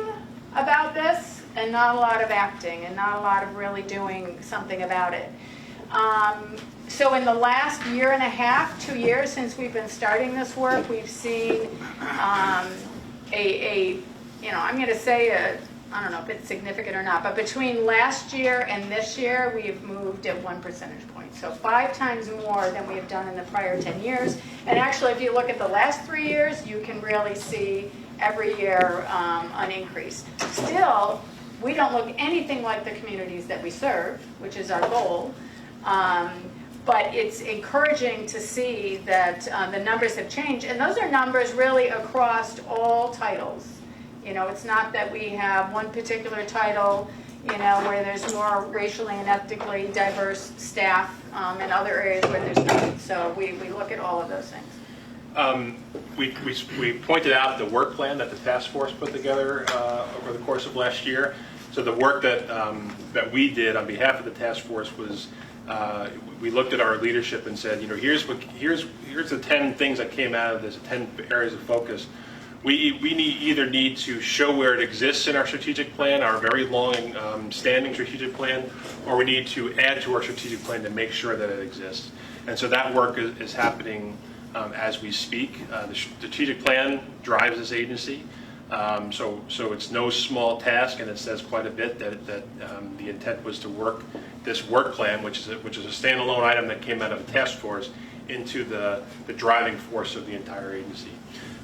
about this and not a lot of acting and not a lot of really doing something about it. So in the last 1.5, 2 years since we've been starting this work, we've seen I'm going to say I don't know if it's significant or not, but between last year and this year, we've moved at 1 percentage point. So 5 times more than we have done in the prior 10 years. And actually, if you look at the last 3 years, you can really see every year an increase. Still, we don't look anything like the communities that we serve, which is our goal. But it's encouraging to see that the numbers have changed. And those are numbers really across all titles. It's not that we have one particular title, where there's more racially and ethnically diverse staff and other areas where there's not. So we look at all of those things.
We pointed out the work plan that the task force put together over the course of last year. So the work that we did on behalf of the task force was we looked at our leadership and said, here's the 10 things that came out of this, 10 areas of focus. We either need to show where it exists in our strategic plan, our very long standing strategic plan, or we need to add to our strategic plan to make sure that it exists. And so that work is happening as we speak. The strategic plan drives this agency. So it's no small task, and it says quite a bit that the intent was to work this work plan, which is a standalone item that came out of a task force, into the driving force of the entire agency.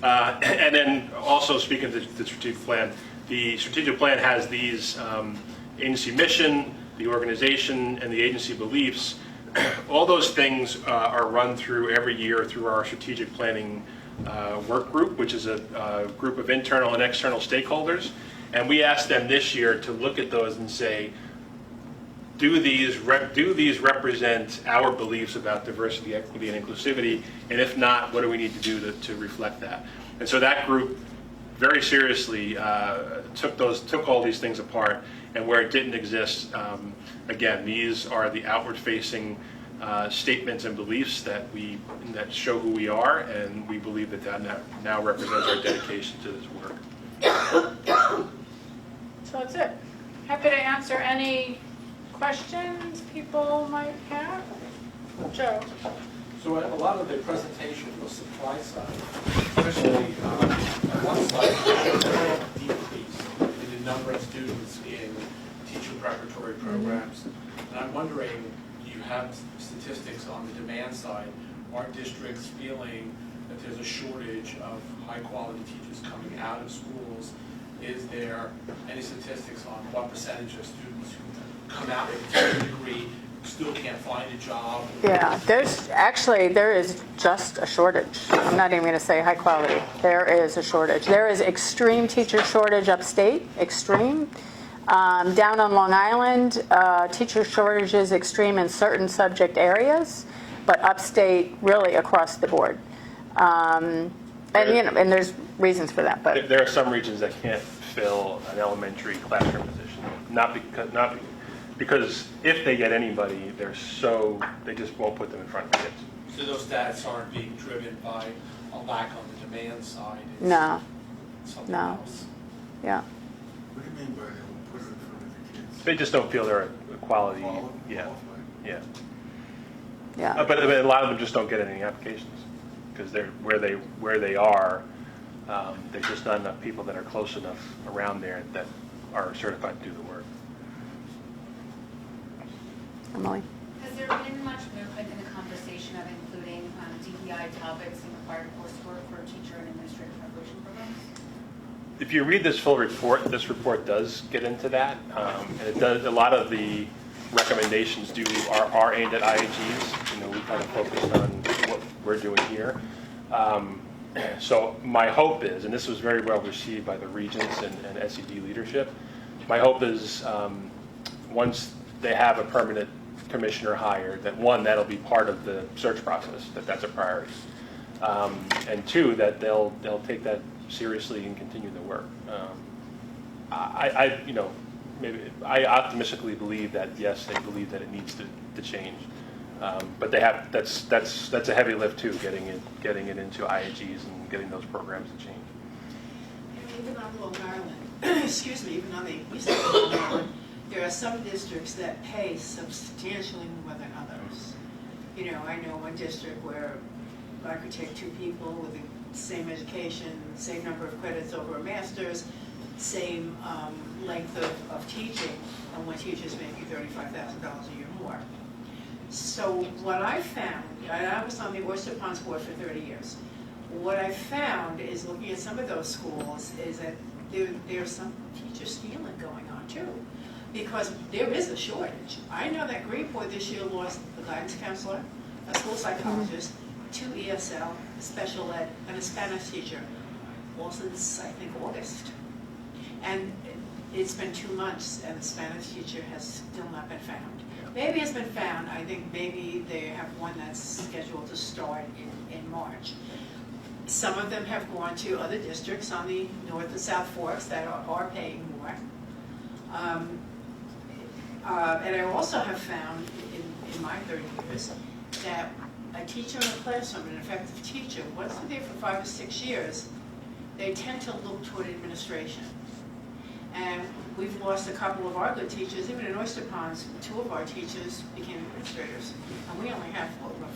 And then also speaking of the strategic plan has these agency mission, the organization, and the agency beliefs. All those things are run through every year through our strategic planning work group, which is a group of internal and external stakeholders. And we asked them this year to look at those and say, do these represent our beliefs about diversity, equity, and inclusivity? And if not, what do we need to do to reflect that? And so that group very seriously took all these things apart, and where it didn't exist, again, these are the outward-facing statements and beliefs that show who we are, and we believe that now represents our dedication to this work.
So that's it. Happy to answer any questions people might have. Joe?
So a lot of the presentation was supply side, especially on one slide, showed a decrease in the number of students in teacher preparatory programs. And I'm wondering, you have statistics on the demand side. Are districts feeling that there's a shortage of high quality teachers coming out of schools is there any statistics on what percentage of students who come out with a teaching degree still can't find a job?
Yeah, there is just a shortage. I'm not even going to say high quality. There is a shortage. There is extreme teacher shortage upstate, extreme. Down on Long Island, teacher shortage is extreme in certain subject areas, but upstate really across the board. And there's reasons for that. But
There are some regions that can't fill an elementary classroom position, not because if they get anybody, they just won't put them in front of kids.
So those stats aren't being driven by a lack on the demand side? It's
no,
something else?
yeah.
What do you mean by they won't put it in front of the kids?
They just don't feel they're a quality. Yeah. But a lot of them just don't get any applications because they're where they are. There's just not enough people that are close enough around there that are certified to do the work.
Emily?
Has there been much movement in the conversation of including DEI topics in required coursework for teacher and administrative preparation programs?
If you read this full report, this report does get into that. And it does. A lot of the recommendations are aimed at IAGs. We kind of focused on what we're doing here. So my hope is, and this was very well received by the regents and SED leadership, my hope is once they have a permanent commissioner hired, that'll be part of the search process, that's a priority. And two, that they'll take that seriously and continue the work. I optimistically believe that yes, they believe that it needs to change. But that's a heavy lift too, getting it into IAGs and getting those programs to change.
Even on Long Island, excuse me, even on the east side of Long Island, there are some districts that pay substantially more than others. I know one district where I could take two people with the same education, same number of credits over a master's, same length of teaching, and one teacher's making $35,000 a year more. So what I found, and I was on the Oyster Ponds board for 30 years, what I found is looking at some of those schools is that there's some teacher stealing going on too, because there is a shortage. I know that Greenport this year lost a guidance counselor, a school psychologist, 2 ESL, a special ed, and a Spanish teacher, all since I think August. And it's been 2 months and the Spanish teacher has still not been found. Maybe it's been found. I think maybe they have one that's scheduled to start in March. Some of them have gone to other districts on the North and South Forks that are paying more. And I also have found in my 30 years that a teacher in a classroom, an effective teacher, once they're there for 5 or 6 years, they tend to look toward administration. And we've lost a couple of our good teachers. Even in Oyster Ponds, 2 of our teachers became administrators. And we only have,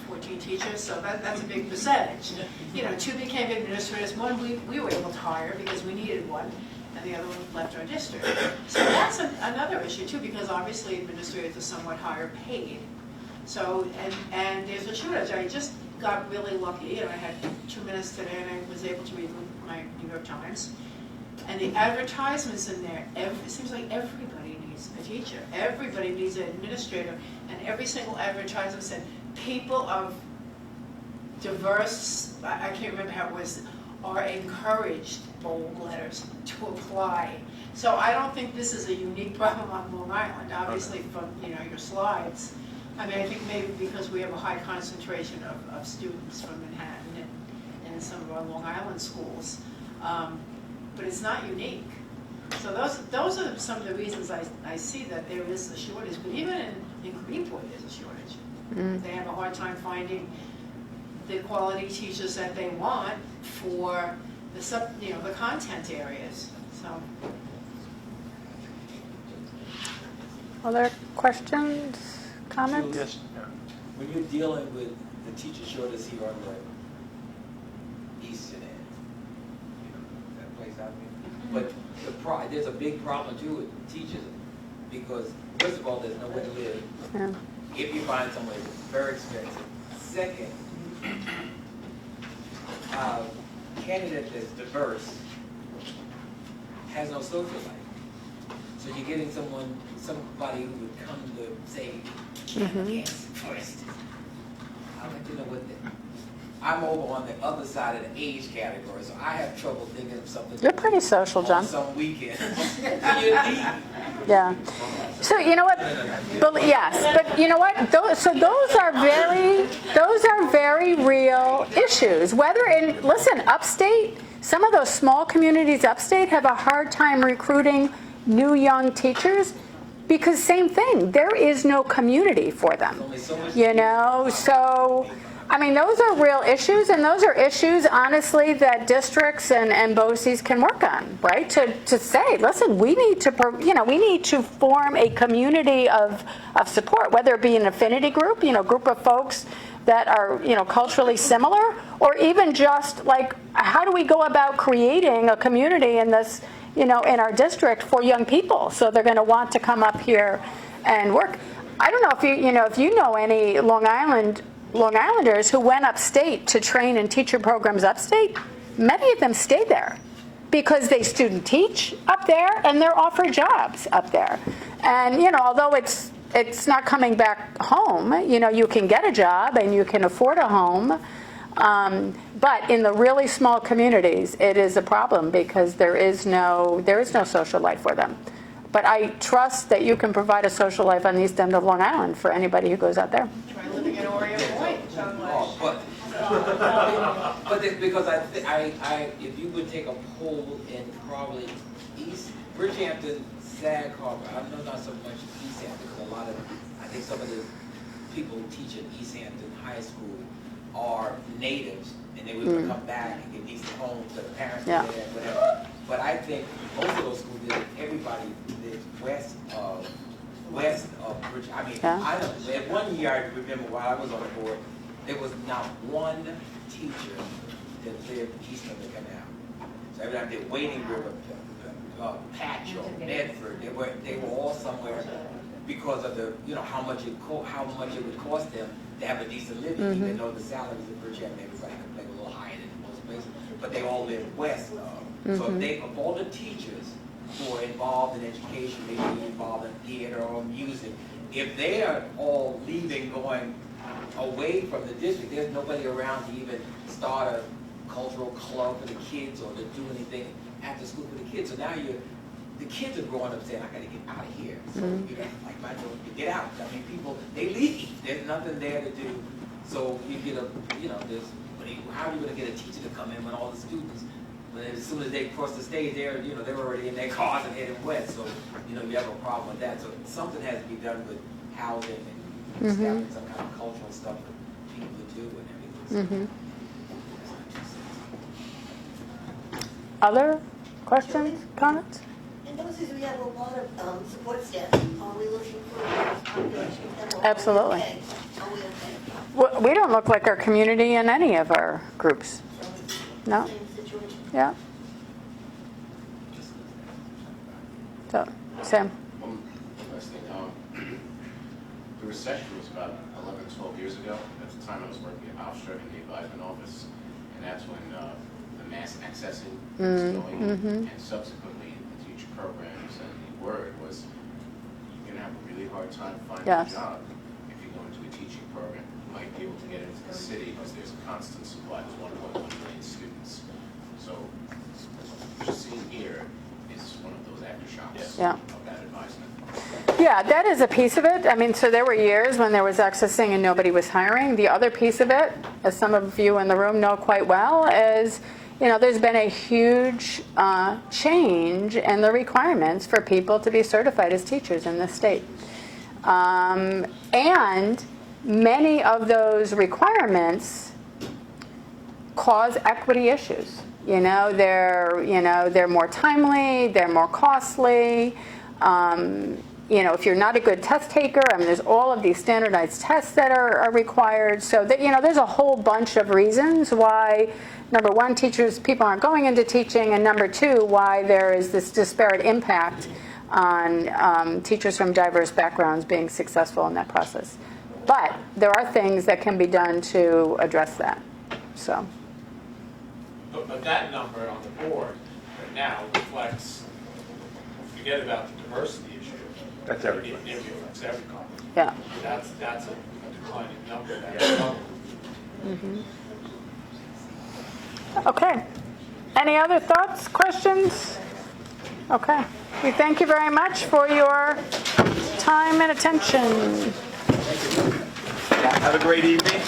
14 teachers, so that's a big percentage. 2 became administrators. One we were able to hire because we needed one, and the other one left our district. So that's another issue too, because obviously administrators are somewhat higher paid. So, and there's a shortage. I just got really lucky. I had 2 minutes today and I was able to read my New York Times. And the advertisements in there, it seems like everybody needs a teacher. Everybody needs an administrator. And every single advertisement said, people of diverse, I can't remember how it was, are encouraged, bold letters, to apply. So I don't think this is a unique problem on Long Island, obviously from your slides. I mean, I think maybe because we have a high concentration of students from Manhattan and some of our Long Island schools. But it's not unique. So those are some of the reasons I see that there is a shortage. But even in Greenport, there's a shortage. They have a hard time finding the quality teachers that they want for the content areas. So.
Other questions, comments?
Yes.
When you're dealing with the teacher shortage here on the eastern end, that place out there, but there's a big problem too with teachers, because first of all, there's nowhere to live.
Yeah.
If you find somewhere, it's very expensive. Second, candidate that's diverse has no social life. So you're getting somebody who would come to say, yes, first. I'd like to know what I'm over on the other side of the age category, so I have trouble thinking of something.
You're pretty social, John.
On some weekends.
Yeah. So you know what? But you know what? Those are very real issues. Listen, upstate, some of those small communities upstate have a hard time recruiting new young teachers because same thing. There is no community for them. You know, so. I mean, those are real issues, and those are issues, honestly, that districts and BOCES can work on, right? To say, listen, we need to form a community of support, whether it be an affinity group, group of folks that are, culturally similar, or even just like, how do we go about creating a community in this, in our district for young people, so they're going to want to come up here and work. I don't know if you know any Long Islanders who went upstate to train in teacher programs upstate. Many of them stayed there because they student teach up there and they're offered jobs up there. And although it's not coming back home, you can get a job and you can afford a home. But in the really small communities, it is a problem because there is no social life for them. But I trust that you can provide a social life on the east end of Long Island for anybody who goes out there.
Try living in Oreo Point, John Lash.
But because I if you would take a poll in probably East Bridgehampton, Sag Harbor, I know not so much East Hampton, because I think some of the people who teach at East Hampton High School are natives, and they would come back and get decent homes to the parents there, whatever. But I think most of those schools, everybody lives west of Bridge. I mean, I don't. At one year, I remember while I was on the board, there was not one teacher that lived east of the canal. So every time they're Wading River, Patch or Medford, they were all somewhere because of the how much it would cost them to have a decent living, even though the salaries in Bridgehampton, everybody could play a little higher than most places, but they all lived west of. So of all the teachers who are involved in education, maybe involved in theater or music, if they are all leaving, going away from the district, there's nobody around to even start a cultural club for the kids or to do anything after school for the kids. So now the kids are growing up saying, I got to get out of here. So like my children, get out. I mean, people, they leave. There's nothing there to do. So you get how are you going to get a teacher to come in when all the students, as soon as they cross the stage, they're already in their cars and heading west. So you have a problem with that. So something has to be done with housing and establishing some kind of cultural stuff for people to do and everything.
Other questions, comments?
In those we have a lot of support staff. Are we looking for population?
Absolutely.
Are we okay?
We don't look like our community in any of our groups. No.
Same situation.
Yeah. So, Sam.
One last thing. The recession was about 11, 12 years ago. At the time I was working at Hofstra in the advisement office, and that's when the mass accessing was going, and subsequently the teacher programs, and the word was you're going to have a really hard time finding a job if you go into a teaching program. You might be able to get into the city because there's a constant supply. There's 1.1 million students. So what you're seeing here is one of those aftershocks of that advisement.
Yeah, that is a piece of it. I mean, so there were years when there was accessing and nobody was hiring. The other piece of it, as some of you in the room know quite well, is there's been a huge change in the requirements for people to be certified as teachers in this state. And many of those requirements cause equity issues. They're more timely, they're more costly. If you're not a good test taker, there's all of these standardized tests that are required. So that, there's a whole bunch of reasons why, number one, people aren't going into teaching, and number two, why there is this disparate impact on teachers from diverse backgrounds being successful in that process. But there are things that can be done to address that. So.
But that number on the board right now reflects, forget about the diversity issue.
That's everybody.
It reflects every college.
Yeah.
That's a declining number that's
Okay. Any other thoughts, questions? Okay. We thank you very much for your time and attention.
Have a great evening.